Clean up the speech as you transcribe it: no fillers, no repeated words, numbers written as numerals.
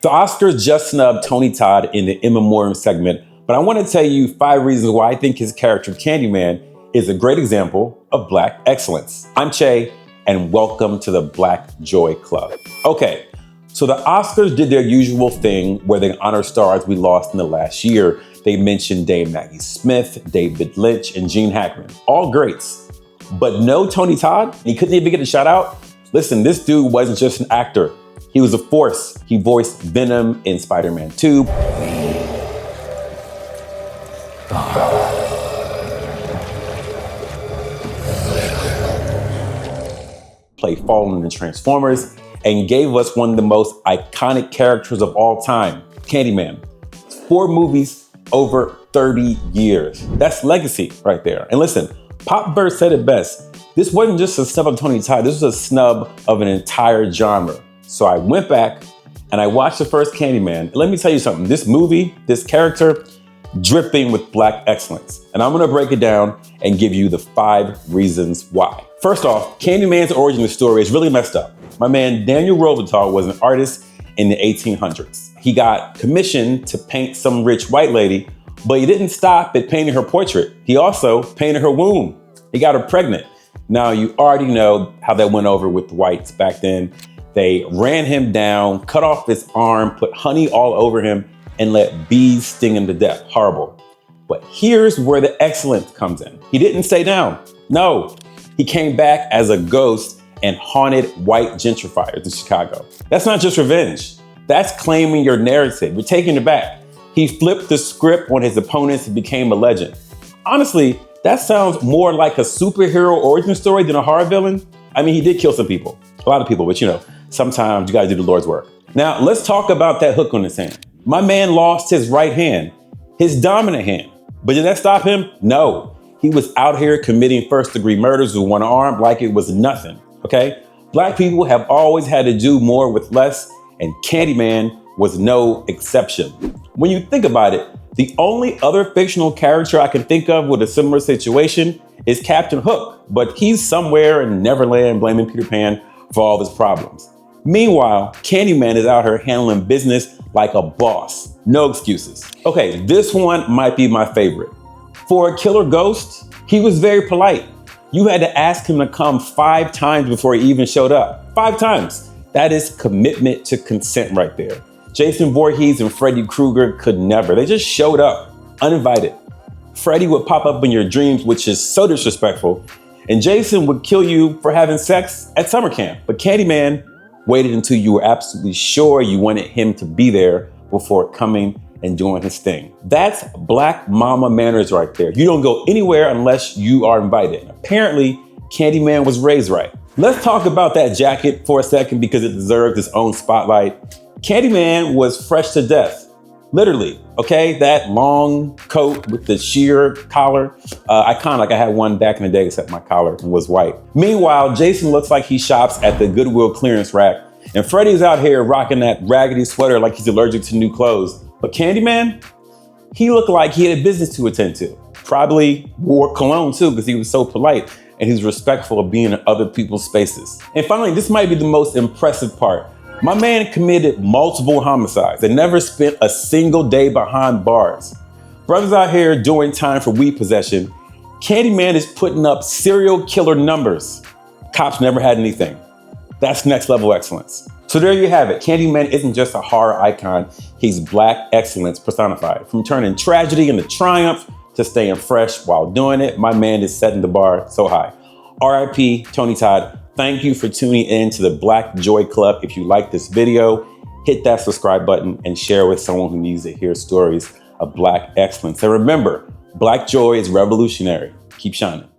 The Oscars just snubbed Tony Todd in the In Memoriam segment, but I want to tell you 5 reasons why I think his character of Candyman is a great example of Black excellence. I'm Che, and welcome to the Black Joy Club. Okay, so the Oscars did their usual thing where they honor stars we lost in the last year. They mentioned Dame Maggie Smith, David Lynch, and Gene Hackman. All greats. But no Tony Todd? He couldn't even get a shout out? Listen, this dude wasn't just an actor. He was a force. He voiced Venom in Spider-Man 2. Played Fallen in Transformers and gave us one of the most iconic characters of all time, Candyman. 4 movies, over 30 years. That's legacy right there. And listen, Pop Bird said it best. This wasn't just a snub of Tony Todd, this was a snub of an entire genre. So I went back and I watched the first Candyman. And let me tell you something, this movie, this character, dripping with Black excellence. And I'm gonna break it down and give you the 5 reasons why. First off, Candyman's origin story is really messed up. My man Daniel Robital was an artist in the 1800s. He got commissioned to paint some rich white lady, but he didn't stop at painting her portrait. He also painted her womb. He got her pregnant. Now you already know how that went over with the whites back then. They ran him down, cut off his arm, put honey all over him, and let bees sting him to death. Horrible. But here's where the excellence comes in. He didn't stay down. No, he came back as a ghost and haunted white gentrifiers in Chicago. That's not just revenge. That's claiming your narrative. You're taking it back. He flipped the script on his opponents and became a legend. Honestly, that sounds more like a superhero origin story than a horror villain. I mean, he did kill some people, a lot of people, but you know, sometimes you gotta do the Lord's work. Now, let's talk about that hook on his hand. My man lost his right hand, his dominant hand. But did that stop him? No. He was out here committing first-degree murders with one arm like it was nothing, okay? Black people have always had to do more with less, and Candyman was no exception. When you think about it, the only other fictional character I can think of with a similar situation is Captain Hook, but he's somewhere in Neverland blaming Peter Pan for all his problems. Meanwhile, Candyman is out here handling business like a boss. No excuses. Okay, this one might be my favorite. For a killer ghost, he was very polite. You had to ask him to come 5 times before he even showed up. 5 times. That is commitment to consent right there. Jason Voorhees and Freddy Krueger could never. They just showed up, uninvited. Freddy would pop up in your dreams, which is so disrespectful. And Jason would kill you for having sex at summer camp. But Candyman waited until you were absolutely sure you wanted him to be there before coming and doing his thing. That's Black mama manners right there. You don't go anywhere unless you are invited. Apparently, Candyman was raised right. Let's talk about that jacket for a second because it deserves its own spotlight. Candyman was fresh to death, literally, okay? That long coat with the sheer collar, iconic. I had one back in the day, except my collar was white. Meanwhile, Jason looks like he shops at the Goodwill clearance rack, and Freddy's out here rocking that raggedy sweater like he's allergic to new clothes. But Candyman, he looked like he had a business to attend to. Probably wore cologne too, because he was so polite and he's respectful of being in other people's spaces. And finally, this might be the most impressive part. My man committed multiple homicides and never spent a single day behind bars. Brothers out here doing time for weed possession. Candyman is putting up serial killer numbers. Cops never had anything. That's next level excellence. So there you have it. Candyman isn't just a horror icon. He's Black excellence personified. From turning tragedy into triumph to staying fresh while doing it, my man is setting the bar so high. R.I.P. Tony Todd. Thank you for tuning in to the Black Joy Club. If you like this video, hit that subscribe button and share with someone who needs to hear stories of Black excellence. And remember, Black joy is revolutionary. Keep shining.